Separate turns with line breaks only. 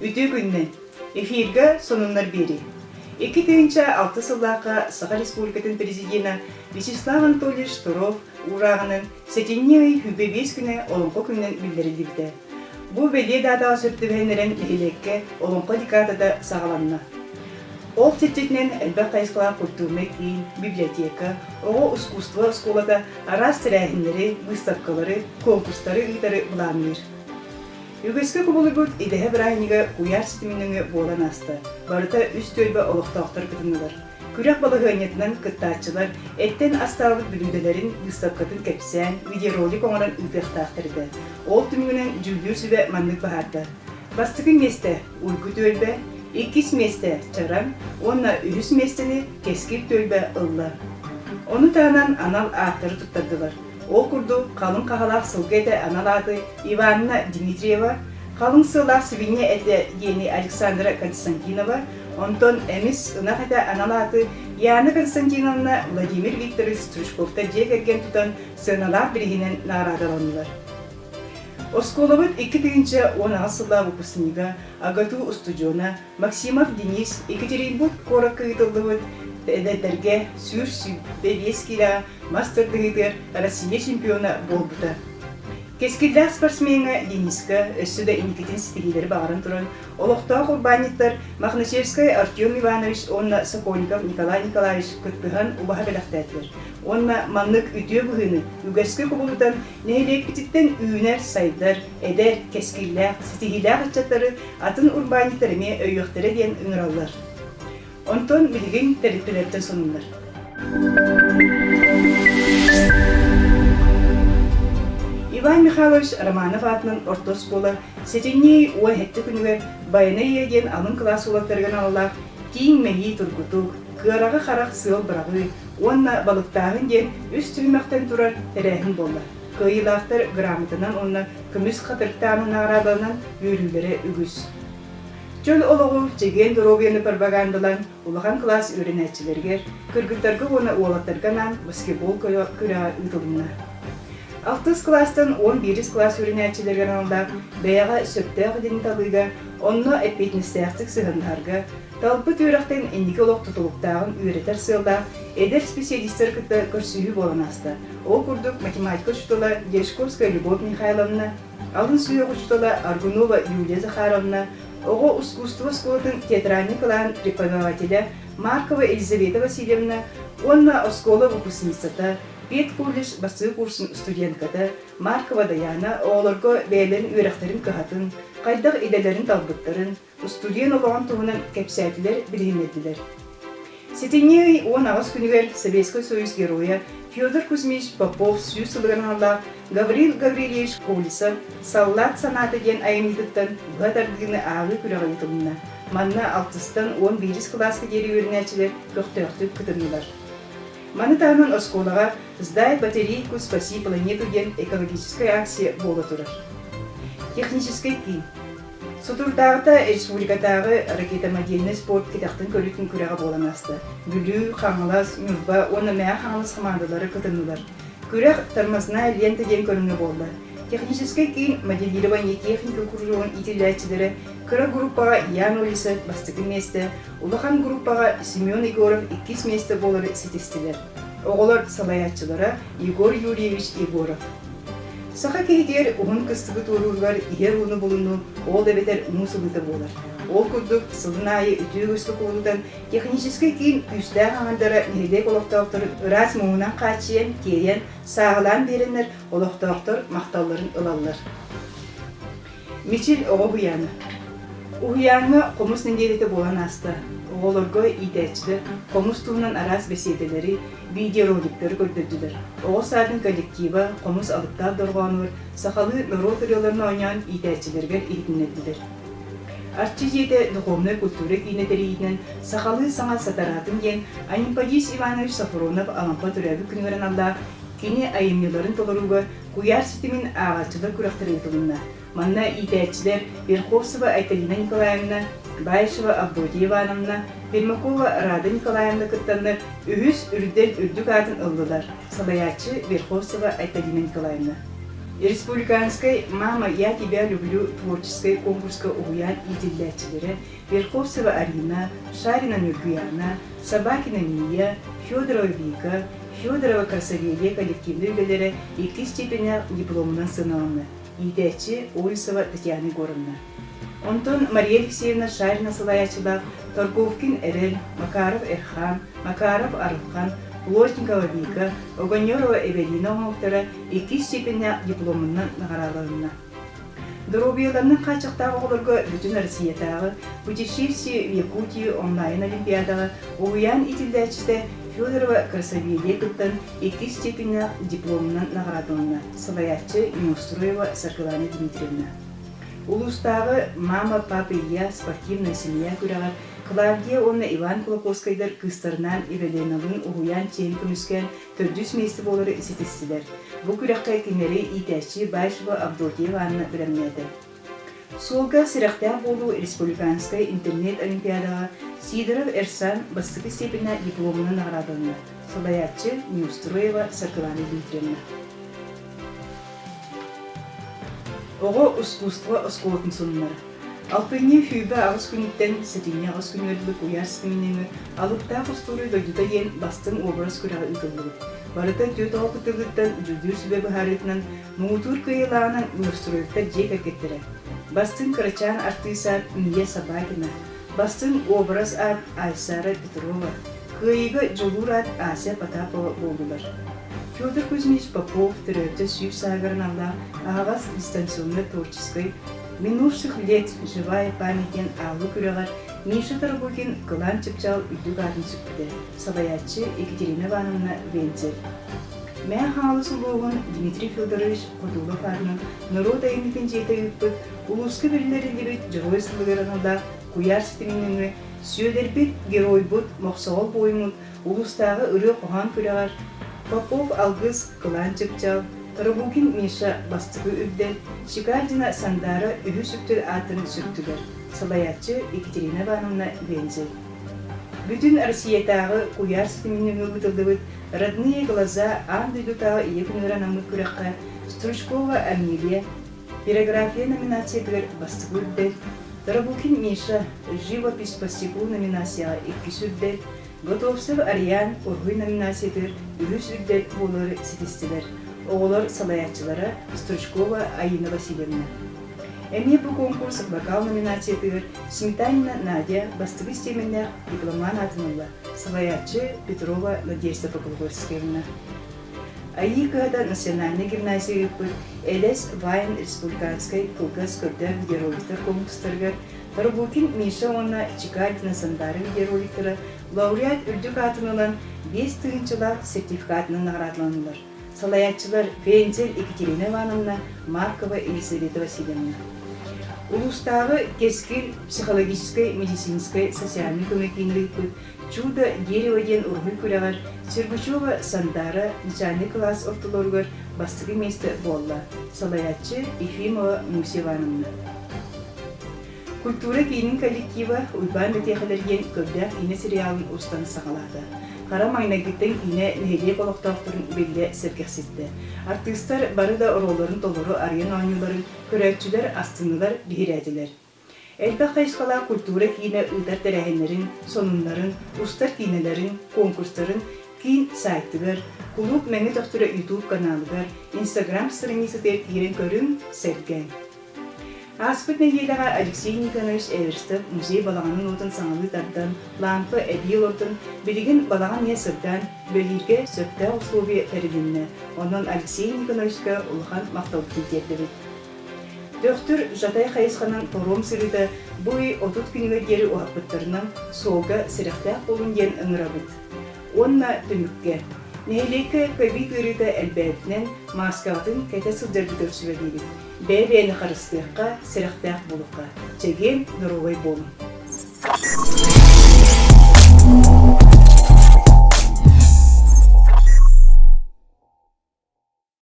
Ütü günnen. Efirge sonunlar beri. 2006 сыллааққа Саха Республикатын президенті Вячеслав Анатольевич Туров урағының 7 хүбе 5 күні олонқы күннен білдірілді. Бұл беле дадаға сөптібәнерін лехелекке олонқы декадада сағаланна. Ол тететінен әлбәқ қайсқыла культурный кейін, библиотека, оғы искусство сколада арас тірәхінлері, выставкалары, конкурстары ұйтары бұланмыр. Үгіскі күбілі бұд идеге бір айныға қуяр сетімініңі болан асты. Барыта үст өлбі олықтақтыр күтінілер. Күрек балығы өнетінен күттатчылар әттен астағыт бүлуделерін выставкатын кәпсән, видеоролик оңырын үйтіқтақтырды. Ол түмігінен жүлдір сүбе маңдық бағарды. Бастықын месті ұйгыт өлбі, 2 месті чарам, онна үхіс местені кескіп төлбі ұллы. Оны тағынан анал ақтыры тұттардылар. Ол күрді қалың қағалақ сылғайда аналады Иванна Дмитриева, қалың сылақ сывине әді ені Александра Константинова, онтон әміс ұнақайда аналады Яны Константиновна Владимир Викторович Стручковта жегерген тұтан сыналақ бірігінен нарадаланылар. Осколовыт 2010 сылла выпускнига Агату Устудиона, Максимов Денис, Екатеринбург қора күйділдівіт әдәдерге сүр-сүббе мастер-дігігер Россия чемпионы болбыта. Кескілдәк спортсменға Дениска өссіді иникетін стигелері бағарын тұрын. Олықтағы құрбаниттар Махначевскай Артем Иванович, онна Сокольников Николай Николаевич күтпіған ұбаға белақтәділер. Онна манлық үтіе бұғыны үгәскі құбылудан нәйлек бітіттен үйінер сайдар, әдер, кескілдәк, стигелдәк атчаттары атын урбаниттарыме өйіқтері ден үңіралар. Онтон білген тәріптелерден сонындар. Иван Михайлович Романов атының орта школа 7-ней уа хетті күнігі байына еген алын класс олақтарған алылақ кейін мәйі тұргутук, кыраға қарақ сыл бірағы, онна балықтағын ден үст түлмәқтен тұрар тәрәхін болды. Кыйлақтар грамотынан онна күміс қатырттанын ағрадалынан өрілдері үгіз. Чөл олығы жеген дұробияны пропагандалан улахан класс өрінәтчілерге, кіргіттарға оны олақтарғанан баскетбол күрі ұйтылымына. 6 класстан 11 класс өрінәтчілерген алда бәяға сөптәғі ден талыға, онны әппетіністәқтік сығындарға, талпы түріқтен әндікі олық тұтылықтағын үйретер сылда, әдер специалистер күтті көрсүйі болан асты. Ол күрдік математика ұшытыла Дешковская Любовь Михайловна, алын сүйі ұшытыла Аргунова Юлия Захаровна, оғы искусство сколатын театральный клан преподавателя Маркова Елизавета Васильевна, онна оскола выпускницата, 5 колледж басы курсын студентката, Маркова Даяна, оғылырға бәйлерін үйрәқтерін кығатын, қайдақ иделерін талбыттарын, студен олаған туғынан кәпсәтілер білгенеділер. 7-ней 10 күнігер Советский Союз героя Федор Кузьмич Попов сүйіз сылғанала Гаврил Гаврилевич Колесов саллат санаты ден айымдыттан бұғатардығыны ағы күріға етілінна. Манна 6-тан 11 классқа дері өрінәчілер көқтіқтік күтірнілер. Маны тағынан осколаға «Сдай батарейку, спаси планету» ден экологическая акция бола тұрар. Технический кей. Сутурдағыта республикатағы ракетомодельный спорт кетақтың көретін күріға болан асты. Бүлі, қаңылас, мүрба, оны мәә қаңылас командалары күтінілер. Күрек тармасына лента ден көріні болды. Технический кейін моделирование техника күржуын итиләтчілері күрі группаға Ян Олисов бастықы месті, улахан группаға Семен Егоров 2 месті болары сетестілер. Оғылар салаятчылары Егор Юрьевич Егоров. Саха кейдер ұғын кыстығы тұрғылар ер ұны болыну, ол да бетер мұсылыты болар. Ол күрдік сылын айы үті өстік олудан технический кейін үстәғ ағандары нелек олықтауқтыр ұрас мұңынан қатшиен, керен, сағылан берінер олықтауқтыр мақтауларын ылалар. Мечіл оғы бұяны. Ұғыяны қомыс нендереті болан асты. Оғылырғы идәчілі қомыс туынан арас беседелері, видеороликтері көрдірділер. Оғы садын коллектива қомыс алыптар дұрғаныр, сақалы народ үрелерін ойнан идәчілерге етінеділер. Артчы жеді духовной культуры кейнетерейінен сақалы саңа сатаратын ген Анимпадис Иванович Сафронов алампа түрәбі күнерін алда кені айымнеларын толыруға куяр сетімін ағатчылар күрақтары етілінна. Манна идәчілер Верховцева Айталина Николаевна, Баишева Авдотья Ивановна, Пермакова Рада Николаевна кыттанны үхіс үрден үрдік атын ылдылар. Салаячы Верховцева Айталина Николаевна. Республиканской «Мама, я тебя люблю» творческой конкурска уян идиллячилері Верховцева Арина, Шарина Нургуяна, Собакина Мия, Федорова Вика, Федорова Красавелия коллективный үлелері 2 степеня дипломынан сыналаны. Идәчі Ойсова Татьяна Егоровна. Онтон Мария Алексеевна Шарина Салаячылақ, Торговкин Эрел, Макаров Эрхан, Макаров Арылхан, Плотникова Вика, Оганерова Эвелина оңықтары 2 степеня дипломынан нағараларына. Дробияларының қачықтағы оларға бүтін Россиятағы путешествие в Якутию онлайн олимпиадаға уян итілдәчісті Федорова Красавелия кыттан 2 степеня дипломынан нағарадуына. Салаятчы Неустроева Саркалана Дмитриевна. Улустағы «Мама, папа и я» спортивная семья күрәғар Клавдия онна Иван Кулаковскайдар кыстарынан Эвеленалын уян чейін күміскен 400 месті болары сетестілер. Бұл күрәққа кенері итәші Байшева Авдотьеваны білімнеді. Солға сирақтан болу Республиканская интернет олимпиадаға Сидоров Эрсан бастығы степені дипломының нағарадуына. Салаятчы Неустроева Саркалана Дмитриевна. Оғы искусство осколатын сонынлары. Алпыне фүйбі ағыз күніттен сәтіне ағыз күнерділік уярсытымынеңі алыпта қостуры дойдыда ен бастың образ күрағы ұтылығы. Барыта төт ағы күтілдіктен жүдір сүбәбі харитінен мұғытур күйелағынан Неустроевтар жек әкеттірі. Бастың Крачан артысат Мия Собакина, бастың образ ат Айсара Петрова, күйегі жолур ат Ася Потапова болдылар. Федор Кузьмич Попов тірәуті сүйіп сағырыналда ағаз дистанционный творческой минувших лет живая памятен ағлы күрәғар Миша Тарбукин Кылан Чыпчал үйдік атын сүпті. Салаятчы Екатерина Ивановна Венцель. Мен халы сұлуғын Дмитрий Федорович Қодулов арның народ айымдың жеті үппіт, ұлысқы бірлері дебет жырой сылығырыналда куяр сітімініңі сүйедербет герой бұд моқсағыл бойымын ұлыстағы үрі қоған күрәғар Попов Алгыз Кылан Чыпчал, Тарабукин Миша бастығы үбден, Шикардина Сандара үбі сүптір атын сүптілер. Салаятчы Екатерина Ивановна Вензель. Бүтін Россиятағы куяр сітімінің өбітілдібіт, родные глаза андыйдутағы екінірі намыт күрәққа Стручкова Амилия, пирография номинациялар бастығы үбден, Тарабукин Миша живопись по стеклу номинацияға 2 сүбден, Готовцев Ариан орғый номинациятыр үріс үддет болары сетестілер. Оғылар салаятчылары Стручкова Аина Васильевна. Әме бұл конкурс вокал номинациятыр Сметанина Надя бастығы стеменнер дипломан атынылы. Салаятчы Петрова Надежда Поколгорскевна. Аикада национальный гимназия өппіт Элес Вайн Республиканской Кылгас Көрдер видеороликтер конкурстарға Тарабукин Миша онна Чикардина Сандары видеороликтері лауреат үрдік атынылан 5 тыгынчылар сертификатының нағыратланылар. Салаятчылар Вензель Екатерина Ивановна, Маркова Елизавета Васильевна. Улустағы кескил психологической, медицинской, социальный көмекейінлік Чудо Дереводен ұрғый күрәғар Сергучева Сандара начальный класс ортылорғыр бастығы месті болла. Салаятчы Ефимова Муся Ивановна. Культура кейінің коллектива ұйбан бәтеқілерген көбдәк ине сериалын ұстан сағалады. Қара майнагеттен ине нәйде қолықтауқтырын белі сәркәсетті. Артистар бары да ороларын толыры ариян ойныларын көрәтчілер астынылар бейрәділер. Әлбәқ қайшқала культура кейіне ұйдар тәрәхенлерін, сонынларын, ұстар кейнелерін, конкурстарын, кейін сайттығыр, клуб мәңі тоқтыры YouTube каналығыр, Instagram страницатер ерін көрін сәрген. Аспыт нәгейдіға Алексей Никонович Эверстов музей балағанын отын саңалы тардан, лампы әбейл отын, білігін балаған не сырдан, бөлерге сөпті условия тәрбінні. Онын Алексей Никоновичка ұлған мақталықтың терді бет. Дöktür Жатай Қайысқанын пором сырыды бұй 30 күнігер дері уақпыттарының солға сіріқтәк болын ген ұңырабыд. Онна түмікке. Нәйлейкі көбей көріді әлбәтінен маскағытын кәті сылдырды көрсігі дейді. Бәй-бәйіні қарыстыққа сіріқтәк болуққа. Чеген нұруғай болын.